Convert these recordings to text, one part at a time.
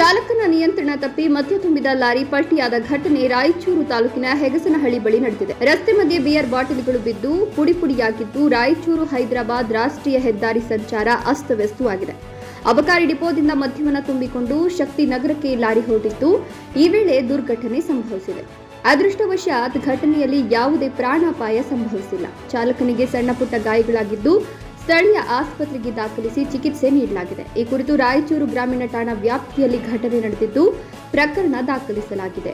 ಚಾಲಕನ ನಿಯಂತ್ರಣ ತಪ್ಪಿ ಮದ್ಯ ತುಂಬಿದ ಲಾರಿ ಪಲ್ಟಿಯಾದ ಘಟನೆ ರಾಯಚೂರು ತಾಲೂಕಿನ ಹೆಗಸನಹಳ್ಳಿ ಬಳಿ ನಡೆದಿದೆ. ರಸ್ತೆ ಮಧ್ಯೆ ಬಿಯರ್ ಬಾಟಲಿಗಳು ಬಿದ್ದು ಪುಡಿಯಾಗಿದ್ದು ರಾಯಚೂರು ಹೈದರಾಬಾದ್ ರಾಷ್ಟ್ರೀಯ ಹೆದ್ದಾರಿ ಸಂಚಾರ ಅಸ್ತವ್ಯಸ್ತವಾಗಿದೆ. ಅಬಕಾರಿ ಡಿಪೋದಿಂದ ಮದ್ಯವನ್ನು ತುಂಬಿಕೊಂಡು ಶಕ್ತಿ ನಗರಕ್ಕೆ ಲಾರಿ ಹೊರಟಿತ್ತು. ಈ ವೇಳೆ ದುರ್ಘಟನೆ ಸಂಭವಿಸಿದೆ. ಅದೃಷ್ಟವಶಾತ್ ಘಟನೆಯಲ್ಲಿ ಯಾವುದೇ ಪ್ರಾಣಾಪಾಯ ಸಂಭವಿಸಿಲ್ಲ. ಚಾಲಕನಿಗೆ ಸಣ್ಣ ಪುಟ್ಟ ಗಾಯಗಳಾಗಿದ್ದು ಸ್ಥಳೀಯ ಆಸ್ಪತ್ರೆಗೆ ದಾಖಲಿಸಿ ಚಿಕಿತ್ಸೆ ನೀಡಲಾಗಿದೆ. ಈ ಕುರಿತು ರಾಯಚೂರು ಗ್ರಾಮೀಣ ಠಾಣಾ ವ್ಯಾಪ್ತಿಯಲ್ಲಿ ಘಟನೆ ನಡೆದಿದ್ದು ಪ್ರಕರಣ ದಾಖಲಿಸಲಾಗಿದೆ.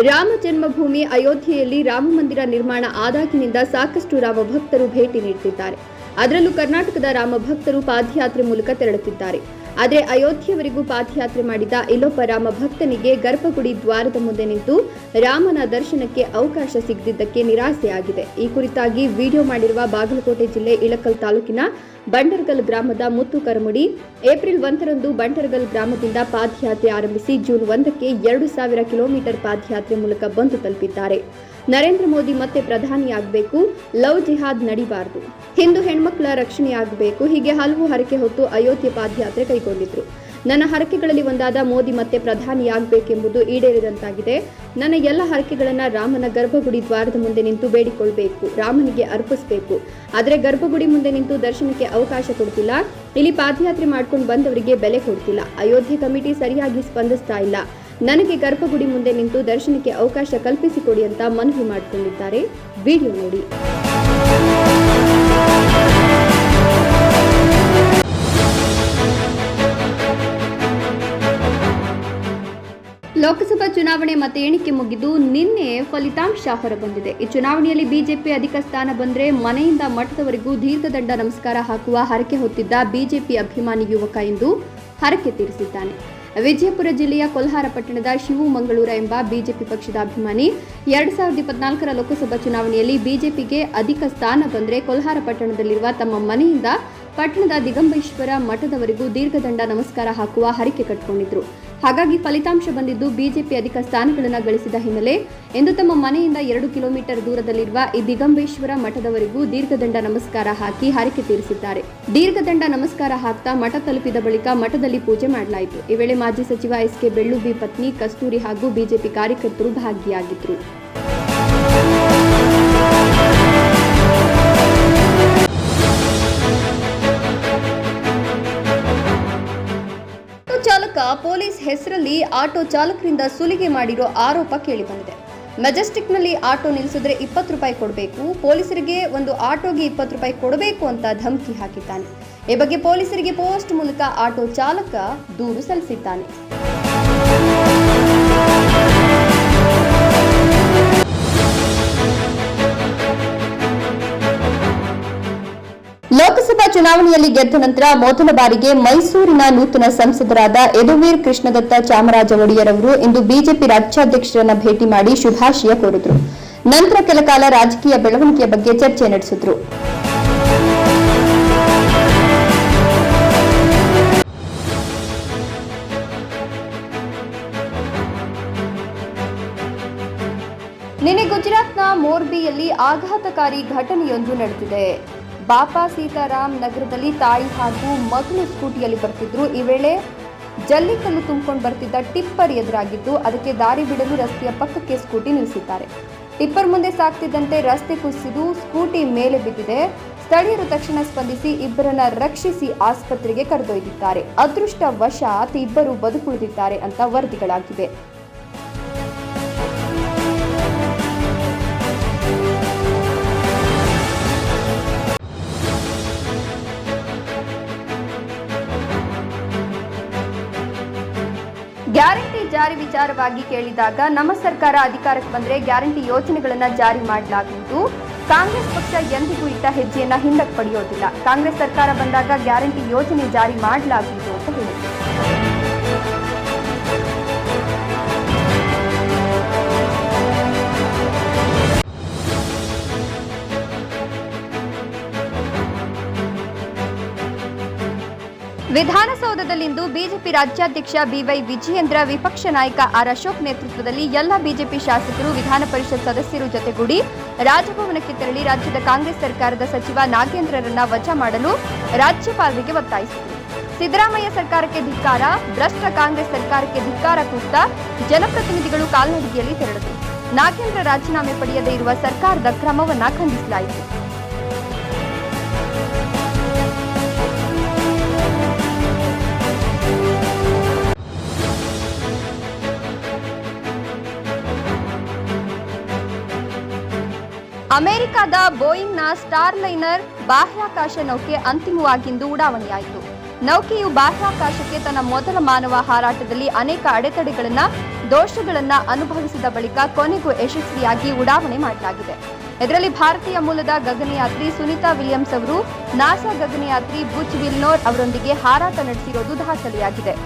ರಾಮ ಜನ್ಮಭೂಮಿ ಅಯೋಧ್ಯೆಯಲ್ಲಿ ರಾಮ ಮಂದಿರ ನಿರ್ಮಾಣ ಆದಾಗಿನಿಂದ ಸಾಕಷ್ಟು ರಾಮ ಭಕ್ತರು ಭೇಟಿ ನೀಡುತ್ತಿದ್ದಾರೆ. ಅದರಲ್ಲೂ ಕರ್ನಾಟಕದ ರಾಮ ಭಕ್ತರು ಪಾದಯಾತ್ರೆ ಮೂಲಕ ತೆರಳುತ್ತಿದ್ದಾರೆ. ಆದರೆ ಅಯೋಧ್ಯೆಯವರೆಗೂ ಪಾದಯಾತ್ರೆ ಮಾಡಿದ ಇಲ್ಲೊಬ್ಬ ರಾಮ ಭಕ್ತನಿಗೆ ಗರ್ಭಗುಡಿ ದ್ವಾರದ ಮುಂದೆ ನಿಂತು ರಾಮನ ದರ್ಶನಕ್ಕೆ ಅವಕಾಶ ಸಿಗದಿದ್ದಕ್ಕೆ ನಿರಾಸೆಯಾಗಿದೆ. ಈ ಕುರಿತಾಗಿ ವಿಡಿಯೋ ಮಾಡಿರುವ ಬಾಗಲಕೋಟೆ ಜಿಲ್ಲೆ ಇಳಕಲ್ ತಾಲೂಕಿನ ಬಂಡರ್ಗಲ್ ಗ್ರಾಮದ ಮುತ್ತು ಕರಮುಡಿ ಏಪ್ರಿಲ್ 1ರಂದು ಬಂಡರ್ಗಲ್ ಗ್ರಾಮದಿಂದ ಪಾದಯಾತ್ರೆ ಆರಂಭಿಸಿ ಜೂನ್ 1ಕ್ಕೆ 2000 ಕಿಲೋಮೀಟರ್ ಪಾದಯಾತ್ರೆ ಮೂಲಕ ಬಂದು ತಲುಪಿದ್ದಾರೆ. ನರೇಂದ್ರ ಮೋದಿ ಮತ್ತೆ ಪ್ರಧಾನಿಯಾಗಬೇಕು, ಲವ್ ಜಿಹಾದ್ ನಡಿಬಾರದು, ಹಿಂದೂ ಹೆಣ್ಮಕ್ಳ ರಕ್ಷಣೆಯಾಗಬೇಕು, ಹೀಗೆ ಹಲವು ಹರಕೆ ಹೊತ್ತು ಅಯೋಧ್ಯೆ ಪಾದಯಾತ್ರೆ ಕೈಗೊಂಡಿದ್ರು. ನನ್ನ ಹರಕೆಗಳಲ್ಲಿ ಒಂದಾದ ಮೋದಿ ಮತ್ತೆ ಪ್ರಧಾನಿಯಾಗಬೇಕೆಂಬುದು ಈಡೇರಿದಂತಾಗಿದೆ. ನನ್ನ ಎಲ್ಲ ಹರಕೆಗಳನ್ನು ರಾಮನ ಗರ್ಭಗುಡಿ ದ್ವಾರದ ಮುಂದೆ ನಿಂತು ಬೇಡಿಕೊಳ್ಬೇಕು, ರಾಮನಿಗೆ ಅರ್ಪಿಸಬೇಕು. ಆದರೆ ಗರ್ಭಗುಡಿ ಮುಂದೆ ನಿಂತು ದರ್ಶನಕ್ಕೆ ಅವಕಾಶ ಕೊಡ್ತಿಲ್ಲ. ಇಲ್ಲಿ ಪಾದಯಾತ್ರೆ ಮಾಡ್ಕೊಂಡು ಬಂದವರಿಗೆ ಬೆಲೆ ಕೊಡ್ತಿಲ್ಲ. ಅಯೋಧ್ಯೆ ಕಮಿಟಿ ಸರಿಯಾಗಿ ಸ್ಪಂದಿಸ್ತಾ ಇಲ್ಲ. ನನಗೆ ಗರ್ಭಗುಡಿ ಮುಂದೆ ನಿಂತು ದರ್ಶನಕ್ಕೆ ಅವಕಾಶ ಕಲ್ಪಿಸಿಕೊಡಿ ಅಂತ ಮನವಿ ಮಾಡಿಕೊಂಡಿದ್ದಾರೆ. ವಿಡಿಯೋ ನೋಡಿ. ಲೋಕಸಭಾ ಚುನಾವಣೆ ಮತ ಎಣಿಕೆ ಮುಗಿದು ನಿನ್ನೆ ಫಲಿತಾಂಶ ಹೊರಬಂದಿದೆ. ಈ ಚುನಾವಣೆಯಲ್ಲಿ ಬಿಜೆಪಿ ಅಧಿಕ ಸ್ಥಾನ ಬಂದರೆ ಮನೆಯಿಂದ ಮಠದವರೆಗೂ ದೀರ್ಘದಂಡ ನಮಸ್ಕಾರ ಹಾಕುವ ಹರಕೆ ಹೊತ್ತಿದ್ದ ಬಿಜೆಪಿ ಅಭಿಮಾನಿ ಯುವಕ ಎಂದು ಹರಕೆ ತೀರಿಸಿದ್ದಾನೆ. ವಿಜಯಪುರ ಜಿಲ್ಲೆಯ ಕೊಲ್ಹಾರ ಪಟ್ಟಣದ ಶಿವು ಮಂಗಳೂರ ಎಂಬ ಬಿಜೆಪಿ ಪಕ್ಷದ ಅಭಿಮಾನಿ 2024ರ ಲೋಕಸಭಾ ಚುನಾವಣೆಯಲ್ಲಿ ಬಿಜೆಪಿಗೆ ಅಧಿಕ ಸ್ಥಾನ ಬಂದರೆ ಕೊಲ್ಹಾರ ಪಟ್ಟಣದಲ್ಲಿರುವ ತಮ್ಮ ಮನೆಯಿಂದ ಪಟ್ಟಣದ ದಿಗಂಬೇಶ್ವರ ಮಠದವರೆಗೂ ದೀರ್ಘದಂಡ ನಮಸ್ಕಾರ ಹಾಕುವ ಹರಕೆ ಕಟ್ಟಿಕೊಂಡಿದ್ರು. ಹಾಗಾಗಿ ಫಲಿತಾಂಶ ಬಂದಿದ್ದು ಬಿಜೆಪಿ ಅಧಿಕ ಸ್ಥಾನಗಳನ್ನು ಗಳಿಸಿದ ಹಿನ್ನೆಲೆ ಇಂದು ತಮ್ಮ ಮನೆಯಿಂದ 2 ಕಿಲೋಮೀಟರ್ ದೂರದಲ್ಲಿರುವ ಈ ದಿಗಂಬೇಶ್ವರ ಮಠದವರೆಗೂ ದೀರ್ಘದಂಡ ನಮಸ್ಕಾರ ಹಾಕಿ ಹರಕೆ ತೀರಿಸಿದ್ದಾರೆ. ದೀರ್ಘದಂಡ ನಮಸ್ಕಾರ ಹಾಕ್ತಾ ಮಠ ತಲುಪಿದ ಬಳಿಕ ಮಠದಲ್ಲಿ ಪೂಜೆ ಮಾಡಲಾಯಿತು. ಈ ವೇಳೆ ಮಾಜಿ ಸಚಿವ ಎಸ್.ಕೆ. ಬೆಳ್ಳುಬಿ ಪತ್ನಿ ಕಸ್ತೂರಿ ಹಾಗೂ ಬಿಜೆಪಿ ಕಾರ್ಯಕರ್ತರು ಭಾಗಿಯಾಗಿದ್ದರು. ಚಾಲಕ ಪೊಲೀಸ್ ಹೆಸರಲ್ಲಿ ಆಟೋ ಚಾಲಕರಿಂದ ಸುಲಿಗೆ ಮಾಡಿರೋ ಆರೋಪ ಕೇಳಿಬಂದಿದೆ. ಮೆಜೆಸ್ಟಿಕ್ನಲ್ಲಿ ಆಟೋ ನಿಲ್ಲಿಸಿದ್ರೆ 20 ರೂಪಾಯಿ ಕೊಡಬೇಕು, ಪೊಲೀಸರಿಗೆ ಒಂದು ಆಟೋಗೆ 20 ರೂಪಾಯಿ ಕೊಡಬೇಕು ಅಂತ ಧಮಕಿ ಹಾಕಿದ್ದಾನೆ. ಈ ಬಗ್ಗೆ ಪೊಲೀಸರಿಗೆ ಪೋಸ್ಟ್ ಮೂಲಕ ಆಟೋ ಚಾಲಕ ದೂರು ಸಲ್ಲಿಸಿದ್ದಾನೆ. ಲೋಕಸಭಾ ಚುನಾವಣೆಯಲ್ಲಿ ಗೆದ್ದ ನಂತರ ಮೊದಲ ಬಾರಿಗೆ ಮೈಸೂರಿನ ನೂತನ ಸಂಸದರಾದ ಯದುವೀರ್ ಕೃಷ್ಣದತ್ತ ಚಾಮರಾಜ ಒಡೆಯರ್ ಅವರು ಇಂದು ಬಿಜೆಪಿ ರಾಜ್ಯಾಧ್ಯಕ್ಷರನ್ನ ಭೇಟಿ ಮಾಡಿ ಶುಭಾಶಯ ಕೋರಿದರು. ನಂತರ ಕೆಲ ಕಾಲ ರಾಜಕೀಯ ಬೆಳವಣಿಗೆಯ ಬಗ್ಗೆ ಚರ್ಚೆ ನಡೆಸಿದರು. ನಿನ್ನೆ ಗುಜರಾತ್ನ ಮೋರ್ಬಿಯಲ್ಲಿ ಆಘಾತಕಾರಿ ಘಟನೆಯೊಂದು ನಡೆದಿದೆ. ಬಾಪಾ ಸೀತಾರಾಮ್ ನಗರದಲ್ಲಿ ತಾಯಿ ಹಾಗೂ ಮಗನು ಸ್ಕೂಟಿಯಲ್ಲಿ ಬರ್ತಿದ್ರು. ಈ ವೇಳೆ ಜಲ್ಲಿಕಲ್ಲು ತುಂಬಿಕೊಂಡು ಬರ್ತಿದ್ದ ಟಿಪ್ಪರ್ ಎದುರಾಗಿದ್ದು ಅದಕ್ಕೆ ದಾರಿ ಬಿಡಲು ರಸ್ತೆಯ ಪಕ್ಕಕ್ಕೆ ಸ್ಕೂಟಿ ನಿಲ್ಲಿಸಿದ್ದಾರೆ. ಟಿಪ್ಪರ್ ಮುಂದೆ ಸಾಗ್ತಿದ್ದಂತೆ ರಸ್ತೆ ಕುಸಿದು ಸ್ಕೂಟಿ ಮೇಲೆ ಬಿದ್ದಿದೆ. ಸ್ಥಳೀಯರು ತಕ್ಷಣ ಸ್ಪಂದಿಸಿ ಇಬ್ಬರನ್ನ ರಕ್ಷಿಸಿ ಆಸ್ಪತ್ರೆಗೆ ಕರೆದೊಯ್ದಿದ್ದಾರೆ. ಅದೃಷ್ಟವಶಾತ್ ಇಬ್ಬರು ಬದುಕುಳಿದಿದ್ದಾರೆ ಅಂತ ವರದಿಗಳಾಗಿವೆ. ಗ್ಯಾರಂಟಿ ಜಾರಿ ವಿಚಾರವಾಗಿ ಕೇಳಿದಾಗ ನಮ್ಮ ಸರ್ಕಾರ ಅಧಿಕಾರಕ್ಕೆ ಬಂದರೆ ಗ್ಯಾರಂಟಿ ಯೋಜನೆಗಳನ್ನು ಜಾರಿ ಮಾಡಲಾಗುವುದು. ಕಾಂಗ್ರೆಸ್ ಪಕ್ಷ ಎಂದಿಗೂ ಇಟ್ಟ ಹೆಜ್ಜೆಯನ್ನ ಹಿಂದಕ್ಕೆ ಪಡೆಯೋದಿಲ್ಲ. ಕಾಂಗ್ರೆಸ್ ಸರ್ಕಾರ ಬಂದಾಗ ಗ್ಯಾರಂಟಿ ಯೋಜನೆ ಜಾರಿ ಮಾಡಲಾಗುವುದು ಅಂತ ಹೇಳಿದರು. ವಿಧಾನಸೌಧದಲ್ಲಿಂದು ಬಿಜೆಪಿ ರಾಜ್ಯಾಧ್ಯಕ್ಷ ಬಿವೈ ವಿಜಯೇಂದ್ರ, ವಿಪಕ್ಷ ನಾಯಕ ಆರ್ ಅಶೋಕ್ ನೇತೃತ್ವದಲ್ಲಿ ಎಲ್ಲ ಬಿಜೆಪಿ ಶಾಸಕರು, ವಿಧಾನ ಪರಿಷತ್ ಸದಸ್ಯರು ಜೊತೆಗೂಡಿ ರಾಜಭವನಕ್ಕೆ ತೆರಳಿ ರಾಜ್ಯದ ಕಾಂಗ್ರೆಸ್ ಸರ್ಕಾರದ ಸಚಿವ ನಾಗೇಂದ್ರರನ್ನ ವಜಾ ಮಾಡಲು ರಾಜ್ಯಪಾಲರಿಗೆ ಒತ್ತಾಯಿಸಿದರು. ಸಿದ್ದರಾಮಯ್ಯ ಸರ್ಕಾರಕ್ಕೆ ಧಿಕ್ಕಾರ, ಭ್ರಷ್ಟ ಕಾಂಗ್ರೆಸ್ ಸರ್ಕಾರಕ್ಕೆ ಧಿಕ್ಕಾರ ಕೂಗ್ತಾ ಜನಪ್ರತಿನಿಧಿಗಳು ಕಾಲ್ನಡಿಗೆಯಲ್ಲಿ ತೆರಳಿದರು. ನಾಗೇಂದ್ರ ರಾಜೀನಾಮೆ ಪಡೆಯದೇ ಇರುವ ಸರ್ಕಾರದ ಕ್ರಮವನ್ನ ಖಂಡಿಸಲಾಯಿತು. ಅಮೆರಿಕದ ಬೋಯಿಂಗ್ನ ಸ್ಟಾರ್ಲೈನರ್ ಬಾಹ್ಯಾಕಾಶ ನೌಕೆ ಅಂತಿಮವಾಗಿಂದು ಉಡಾವಣೆಯಾಯಿತು. ನೌಕೆಯು ಬಾಹ್ಯಾಕಾಶಕ್ಕೆ ತನ್ನ ಮೊದಲ ಮಾನವ ಹಾರಾಟದಲ್ಲಿ ಅನೇಕ ಅಡೆತಡೆಗಳನ್ನ, ದೋಷಗಳನ್ನ ಅನುಭವಿಸಿದ ಬಳಿಕ ಕೊನೆಗೂ ಯಶಸ್ವಿಯಾಗಿ ಉಡಾವಣೆ ಮಾಡಲಾಗಿದೆ. ಇದರಲ್ಲಿ ಭಾರತೀಯ ಮೂಲದ ಗಗನಯಾತ್ರಿ ಸುನೀತಾ ವಿಲಿಯಮ್ಸ್ ಅವರು ನಾಸಾ ಗಗನಯಾತ್ರಿ ಬುಚ್ ವಿಲ್ನೋರ್ ಅವರೊಂದಿಗೆ ಹಾರಾಟ ನಡೆಸಿರೋದು ದಾಖಲೆಯಾಗಿದೆ.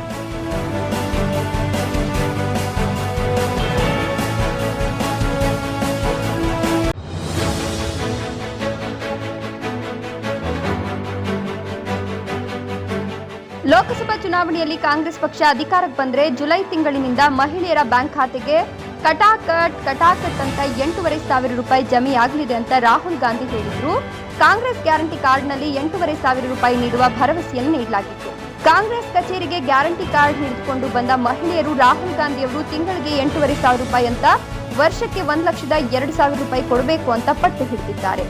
ಲೋಕಸಭಾ ಚುನಾವಣೆಯಲ್ಲಿ ಕಾಂಗ್ರೆಸ್ ಪಕ್ಷ ಅಧಿಕಾರಕ್ಕೆ ಬಂದರೆ ಜುಲೈ ತಿಂಗಳಿನಿಂದ ಮಹಿಳೆಯರ ಬ್ಯಾಂಕ್ ಖಾತೆಗೆ ಕಟಾಕಟ್ ಅಂತ 8,500 ರೂಪಾಯಿ ಜಮೆಯಾಗಲಿದೆ ಅಂತ ರಾಹುಲ್ ಗಾಂಧಿ ಹೇಳಿದ್ರು. ಕಾಂಗ್ರೆಸ್ ಗ್ಯಾರಂಟಿ ಕಾರ್ಡ್ನಲ್ಲಿ 8,500 ರೂಪಾಯಿ ನೀಡುವ ಭರವಸೆಯನ್ನು ನೀಡಲಾಗಿತ್ತು. ಕಾಂಗ್ರೆಸ್ ಕಚೇರಿಗೆ ಗ್ಯಾರಂಟಿ ಕಾರ್ಡ್ ಹಿಡಿದುಕೊಂಡು ಬಂದ ಮಹಿಳೆಯರು ರಾಹುಲ್ ಗಾಂಧಿ ಅವರು ತಿಂಗಳಿಗೆ 8,500 ರೂಪಾಯಿ ಅಂತ ವರ್ಷಕ್ಕೆ 1,02,000 ರೂಪಾಯಿ ಕೊಡಬೇಕು ಅಂತ ಪಟ್ಟು ಹಿಡಿದಿದ್ದಾರೆ.